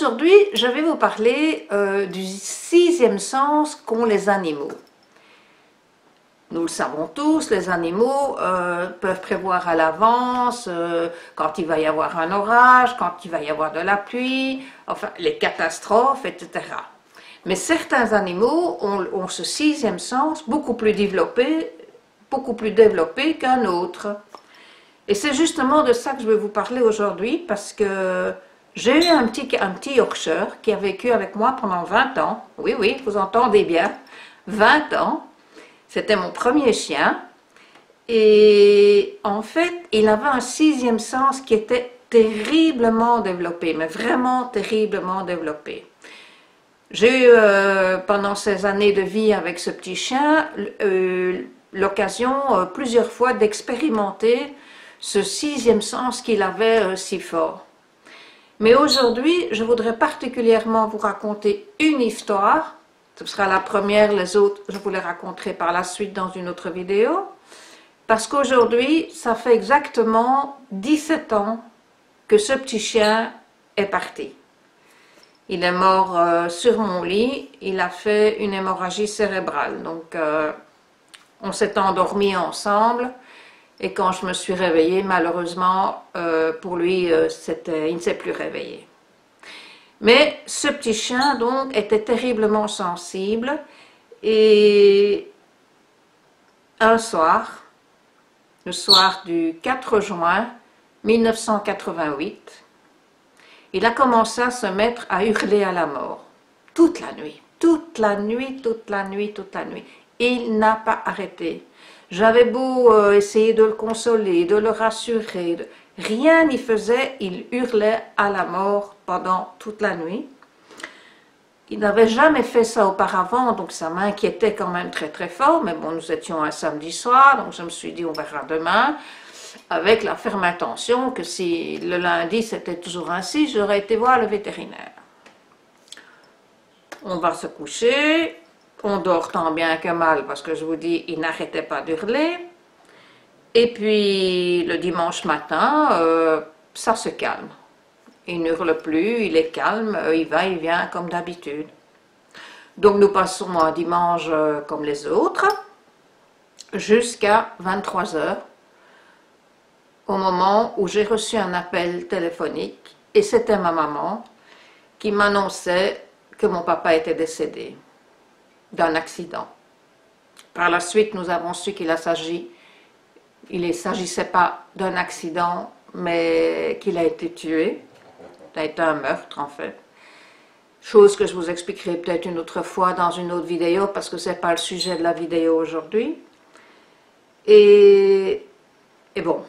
Aujourd'hui, je vais vous parler du sixième sens qu'ont les animaux. Nous le savons tous, les animaux peuvent prévoir à l'avance quand il va y avoir un orage, quand il va y avoir de la pluie, enfin les catastrophes, etc. Mais certains animaux ont ce sixième sens beaucoup plus développé qu'un autre. Et c'est justement de ça que je vais vous parler aujourd'hui, parce que j'ai eu un petit Yorkshire qui a vécu avec moi pendant 20 ans. Oui, oui, vous entendez bien, 20 ans. C'était mon premier chien. Et en fait, il avait un sixième sens qui était terriblement développé, mais vraiment terriblement développé. J'ai eu, pendant ces années de vie avec ce petit chien, l'occasion plusieurs fois d'expérimenter ce sixième sens qu'il avait si fort. Mais aujourd'hui, je voudrais particulièrement vous raconter une histoire. Ce sera la première, les autres, je vous les raconterai par la suite dans une autre vidéo. Parce qu'aujourd'hui, ça fait exactement 17 ans que ce petit chien est parti. Il est mort sur mon lit, il a fait une hémorragie cérébrale. Donc, on s'est endormis ensemble. Et quand je me suis réveillée, malheureusement, pour lui, il ne s'est plus réveillé. Mais ce petit chien, donc, était terriblement sensible. Et un soir, le soir du 4 juin 1988, il a commencé à se mettre à hurler à la mort. Toute la nuit, toute la nuit, toute la nuit, toute la nuit. Il n'a pas arrêté. J'avais beau essayer de le consoler, de le rassurer, rien n'y faisait, il hurlait à la mort pendant toute la nuit. Il n'avait jamais fait ça auparavant, donc ça m'inquiétait quand même très très fort, mais bon, nous étions un samedi soir, donc je me suis dit on verra demain, avec la ferme intention que si le lundi c'était toujours ainsi, j'aurais été voir le vétérinaire. On va se coucher. On dort tant bien que mal, parce que je vous dis, il n'arrêtait pas d'hurler. Et puis, le dimanche matin, ça se calme. Il n'hurle plus, il est calme, il va, il vient comme d'habitude. Donc, nous passons un dimanche comme les autres, jusqu'à 23 h, au moment où j'ai reçu un appel téléphonique, et c'était ma maman qui m'annonçait que mon papa était décédé d'un accident. Par la suite, nous avons su qu'il ne s'agissait pas d'un accident, mais qu'il a été tué. Ça a été un meurtre, en fait. Chose que je vous expliquerai peut-être une autre fois dans une autre vidéo, parce que ce n'est pas le sujet de la vidéo aujourd'hui. Et bon,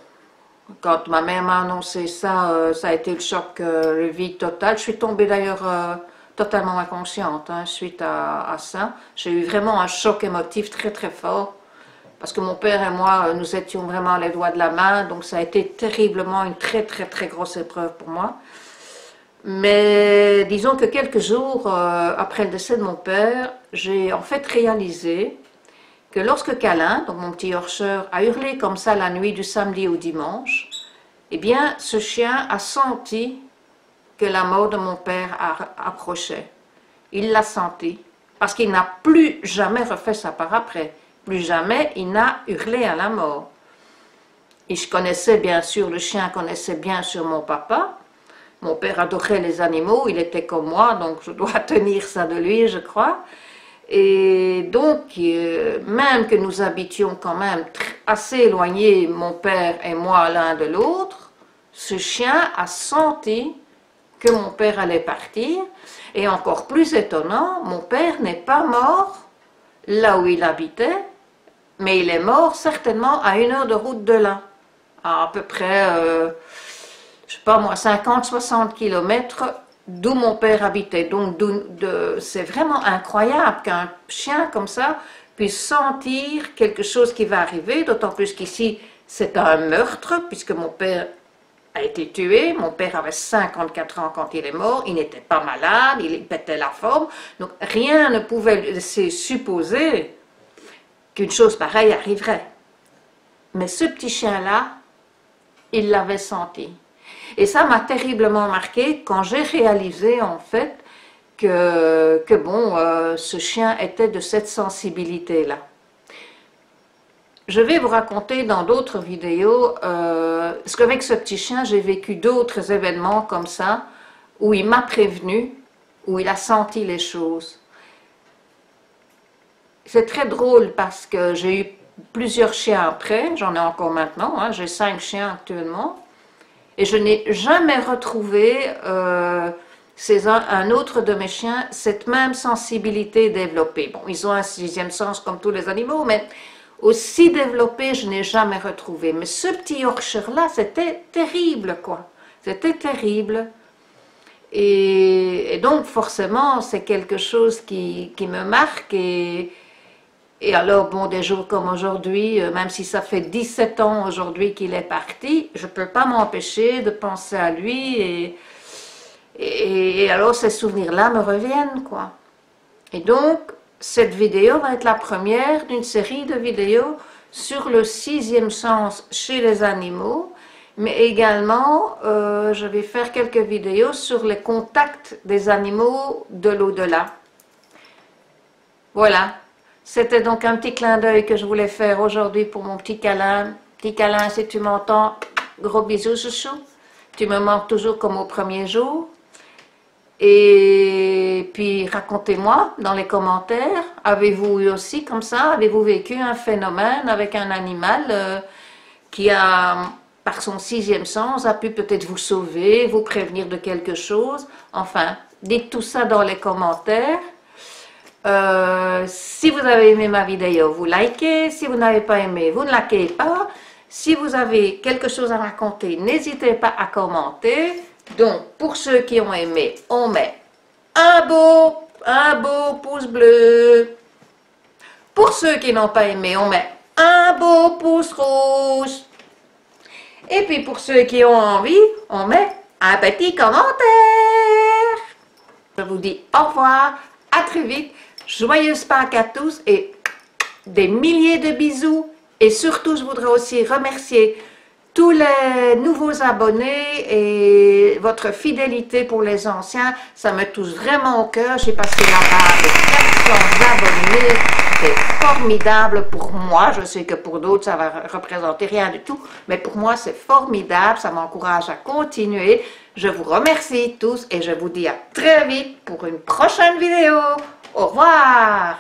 quand ma mère m'a annoncé ça, ça a été le choc, le vide total. Je suis tombée d'ailleurs totalement inconsciente suite à ça. J'ai eu vraiment un choc émotif très très fort, parce que mon père et moi, nous étions vraiment les doigts de la main, donc ça a été terriblement une très très très grosse épreuve pour moi. Mais disons que quelques jours après le décès de mon père, j'ai en fait réalisé que lorsque Câlin, donc mon petit Yorkshire, a hurlé comme ça la nuit du samedi au dimanche, eh bien ce chien a senti que la mort de mon père approchait. Il l'a senti, parce qu'il n'a plus jamais refait ça par après. Plus jamais il n'a hurlé à la mort. Et je connaissais bien sûr, le chien connaissait bien sûr mon papa. Mon père adorait les animaux, il était comme moi, donc je dois tenir ça de lui, je crois. Et donc, même que nous habitions quand même assez éloignés, mon père et moi, l'un de l'autre, ce chien a senti que mon père allait partir, et encore plus étonnant, mon père n'est pas mort là où il habitait, mais il est mort certainement à 1 heure de route de là, à peu près, je sais pas moi, 50-60 km d'où mon père habitait. Donc c'est vraiment incroyable qu'un chien comme ça puisse sentir quelque chose qui va arriver, d'autant plus qu'ici c'est un meurtre, puisque mon père a été tué. Mon père avait 54 ans quand il est mort, il n'était pas malade, il pétait la forme, donc rien ne pouvait laisser supposer qu'une chose pareille arriverait. Mais ce petit chien-là, il l'avait senti. Et ça m'a terriblement marqué quand j'ai réalisé en fait que bon, ce chien était de cette sensibilité-là. Je vais vous raconter dans d'autres vidéos, parce qu'avec ce petit chien, j'ai vécu d'autres événements comme ça, où il m'a prévenu, où il a senti les choses. C'est très drôle parce que j'ai eu plusieurs chiens après, j'en ai encore maintenant, hein, j'ai 5 chiens actuellement, et je n'ai jamais retrouvé un autre de mes chiens cette même sensibilité développée. Bon, ils ont un 6e sens comme tous les animaux, mais aussi développé, je n'ai jamais retrouvé. Mais ce petit Yorkshire-là, c'était terrible, quoi. C'était terrible. Et donc, forcément, c'est quelque chose qui me marque. Et alors, bon, des jours comme aujourd'hui, même si ça fait 17 ans aujourd'hui qu'il est parti, je ne peux pas m'empêcher de penser à lui. Et alors, ces souvenirs-là me reviennent, quoi. Et donc, cette vidéo va être la première d'une série de vidéos sur le 6e sens chez les animaux, mais également je vais faire quelques vidéos sur les contacts des animaux de l'au-delà. Voilà, c'était donc un petit clin d'œil que je voulais faire aujourd'hui pour mon petit câlin. Petit câlin, si tu m'entends, gros bisous chouchou. Tu me manques toujours comme au premier jour. Et puis racontez-moi dans les commentaires, avez-vous eu aussi comme ça, avez-vous vécu un phénomène avec un animal qui a, par son 6e sens, a pu peut-être vous sauver, vous prévenir de quelque chose. Enfin, dites tout ça dans les commentaires. Si vous avez aimé ma vidéo, vous likez. Si vous n'avez pas aimé, vous ne likez pas. Si vous avez quelque chose à raconter, n'hésitez pas à commenter. Donc, pour ceux qui ont aimé, on met un beau pouce bleu. Pour ceux qui n'ont pas aimé, on met un beau pouce rouge. Et puis, pour ceux qui ont envie, on met un petit commentaire. Je vous dis au revoir, à très vite, joyeuse Pâques à tous et des milliers de bisous. Et surtout, je voudrais aussi remercier tous les nouveaux abonnés et votre fidélité pour les anciens, ça me touche vraiment au cœur. J'ai passé la barre de 400 abonnés, c'est formidable pour moi. Je sais que pour d'autres, ça va représenter rien du tout, mais pour moi, c'est formidable. Ça m'encourage à continuer. Je vous remercie tous et je vous dis à très vite pour une prochaine vidéo. Au revoir!